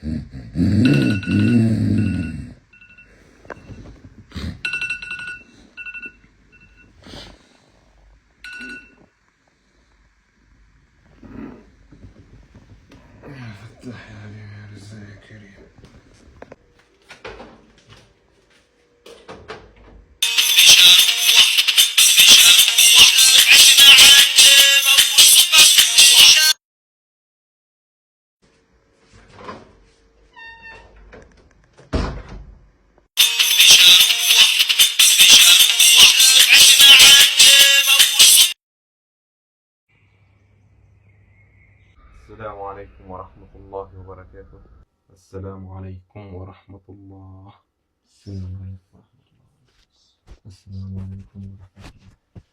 فتح يا علي يا رزاق يا كريم. السلام عليكم ورحمة الله وبركاته. السلام عليكم ورحمة الله. السلام عليكم ورحمة الله. السلام عليكم ورحمة الله.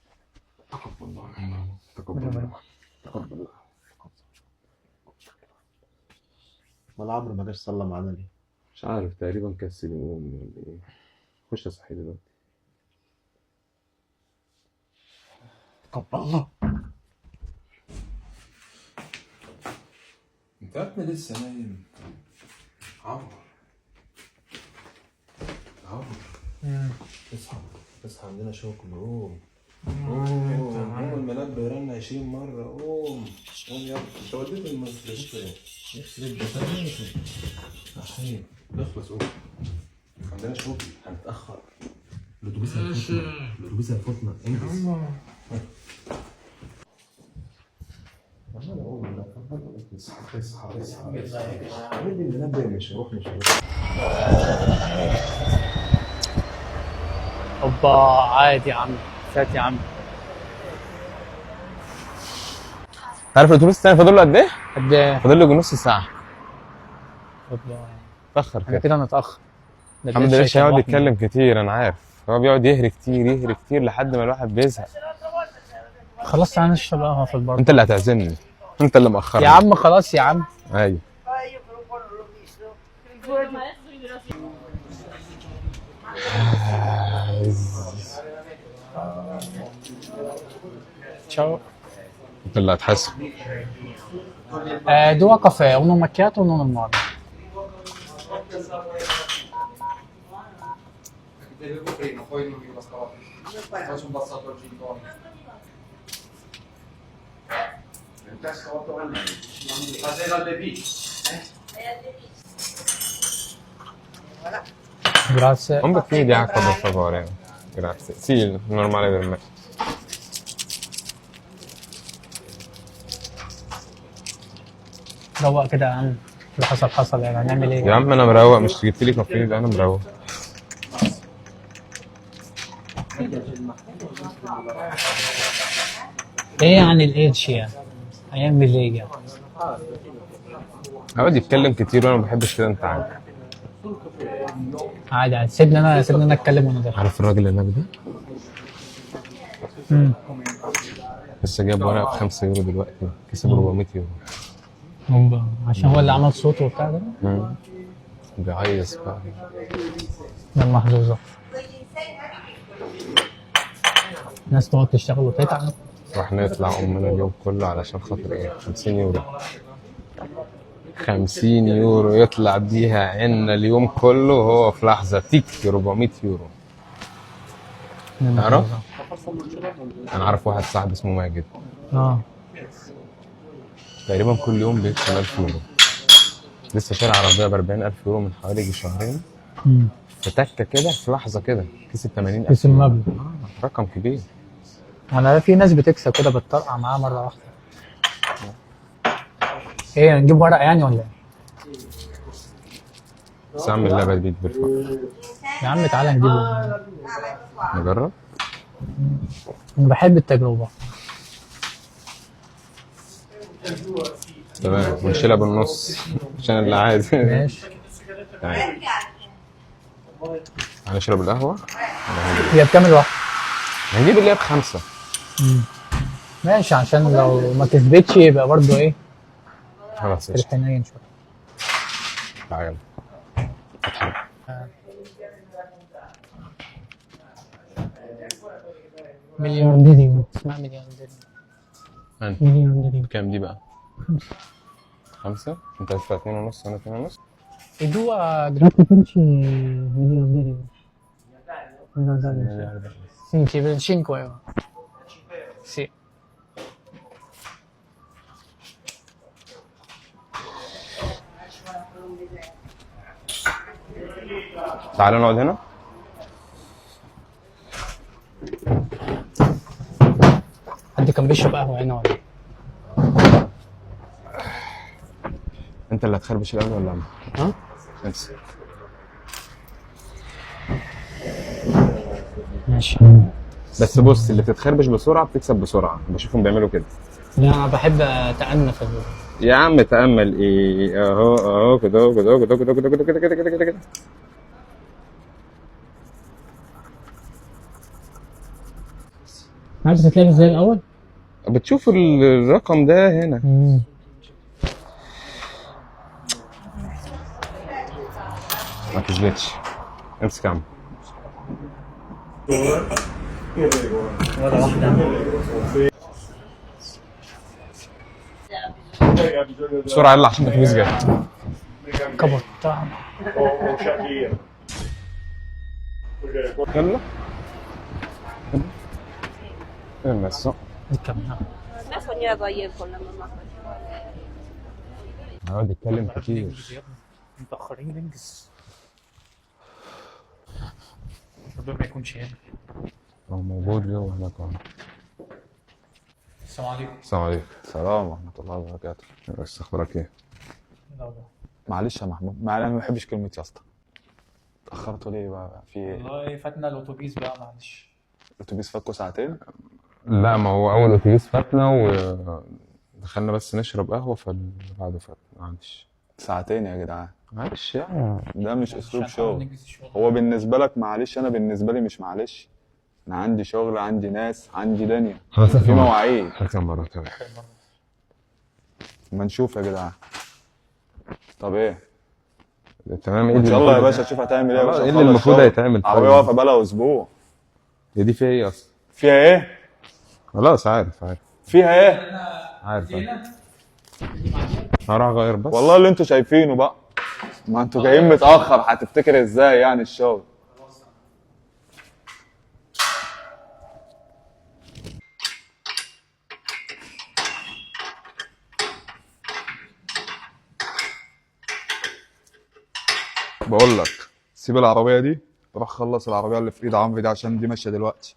تقبل الله منا. تقبل الله. تقبل الله. امال عمرو ما جاش صلى معانا ليه؟ مش عارف، تقريبا كسل يقوم ولا ايه. خش اصحي دلوقتي. تقبل الله. انت يا ابني لسه نايم؟ عمرو اصحى اصحى، عندنا شغل. قوم قوم، المنبه رن 20 مرة. قوم قوم يا ابني، انت وديت المستشفى. يخرب بيتك. صحيح اخلص، قوم عندنا شغل هنتأخر. الاتوبيس هيفوتنا، الاتوبيس هيفوتنا. انجز. اصحى اصحى اصحى اصحى. المنبه مش هيروح مش هيروح. اوبا عادي يا عم، فات يا عم. عارف الاتوبيس الثاني فاضل له قد ايه؟ قد ايه؟ فاضل له نص ساعة. اوبا اتأخر احنا كده. كده نتأخر. الحمد لله. مش هيقعد يتكلم كتير، انا عارف. هو بيقعد يهري كتير يهري كتير لحد ما الواحد بيزهق. خلاص تعالى نشرب قهوة في البر. انت اللي هتعزمني، انت اللي مأخرني يا عم خلاص يا عم. ايوه. Ciao. انت اللي هتحاسب. Due caffè, uno macchiato e uno normale. Bevevo prima, poi non mi bastava più. Faccio un passato al gin tonic. Stasera alle B. Grazie. Un bicchiere di acqua per favore. Grazie. Sì, normale per me. روق كده يا عم، اللي حصل حصل يعني، هنعمل ايه؟ يا عم انا مروق، مش جبت لي كافيين؟ ده انا مروق. ايه يعني الايدج يعني؟ هيعمل ايه يعني؟ هيقعد يتكلم كتير وانا ما بحبش كده، انت عارف. عادي عادي، سيبني انا اتكلم وانا داخل. عارف الراجل اللي هناك ده؟ لسه جايب ورقة ب5 يورو دلوقتي، كسب 400 يورو. هوبا، عشان هو اللي عمل صوته وبتاع ده. بيعيص بقى. ده المحظوظة. الناس تقعد تشتغل وتتعب. واحنا نطلع امنا اليوم كله علشان خاطر ايه؟ 50 يورو. 50 يورو يطلع بيها عنا اليوم كله، هو في لحظة تيك 400 يورو. تعرف؟ انا عارف واحد صاحبي اسمه ماجد. تقريبا كل يوم بيكسب 1000 يورو. لسه شاري عربية ب40,000 يورو من حوالي شهرين. فتكة كده في لحظة كده كسب 80,000. كسب مبلغ. رقم كبير. انا في ناس بتكسب كده بتطرقع معاه مرة واحدة. ايه نجيب ورق يعني ولا ايه؟ بس اعمل اللعبة دي بالفعل. يا عم تعالى نجيبه. نجرب؟ انا بحب التجربة. تمام، ونشيلها بالنص عشان اللي عايز. ماشي. تمام. هنشرب القهوة؟ هي بكام الواحدة؟ هنجيب اللي هي ب5. ماشي، عشان لو ما كسبتش يبقى برضه ايه؟ خلاص في الحنين شوية. تعالى. مليارديري، اسمها مليارديري. مليارديري. كام دي بقى؟ 5؟ انت هتدفع 2.5 وانا 2.5؟ I due grattatrici miliardieri. Sì, per 5 euro. Sì. تعالى نقعد هنا. حد كان بيشرب قهوة هنا ولا ايه؟ انت اللي هتخربش الاول ولا انا؟ ها؟ انت. ماشي. بس بص، اللي بتتخربش بسرعه بتكسب بسرعه، بشوفهم بيعملوا كده. لا انا بحب اتأنى في يا عم تأمل ايه؟ اهو اهو كده اهو كده اهو كده كده كده كده كده كده كده كده. عارف تتلعب ازاي الاول؟ بتشوف الرقم ده هنا. ما كذبتش. امسك يا عم. بسرعة يلا عشان الاتوبيس جاي. كبر يلا. Adesso الكاميرا. Me ha soñado ayer con la mamá. هقعد يتكلم كتير. متأخرين ننجز. ربنا ما يكونش هنا. هو موجود جوه هناك اهو. السلام عليكم. السلام عليكم. السلام ورحمة الله وبركاته. بس اخبارك ايه؟ معلش يا محمود، انا ما بحبش كلمة يا اسطى. اتأخرتوا ليه بقى؟ في ايه؟ والله فاتنا الاتوبيس بقى معلش. الاتوبيس فاتكوا ساعتين؟ لا، ما هو اول اتوبيس فاتنا ودخلنا بس نشرب قهوه فبعده فات. معلش. ساعتين يا جدعان، معلش يعني. ده مش اسلوب عشان شغل. ننجز الشغل. هو بالنسبة لك معلش، انا بالنسبة لي مش معلش. انا عندي شغل، عندي ناس، عندي دنيا، في مواعيد. كم مرة كمان. ما نشوف يا جدعان. طب ايه؟ تمام. ايه ان اللي شاء الله يا المفروض- باشا تشوف هتعمل ايه يا باشا. ايه اللي نخلص المفروض شغل. هيتعمل؟ عربية واقفة بقالها اسبوع. هي دي فيها ايه اصلا؟ فيها ايه؟ خلاص عارف. فيها ايه؟ عارف. هروح اغير بس. والله اللي انتوا شايفينه بقى. ما انتوا جايين متأخر، هتفتكر ازاي يعني الشغل؟ بقول لك سيب العربية دي، روح خلص العربية اللي في ايد عمرو دي عشان دي ماشية دلوقتي.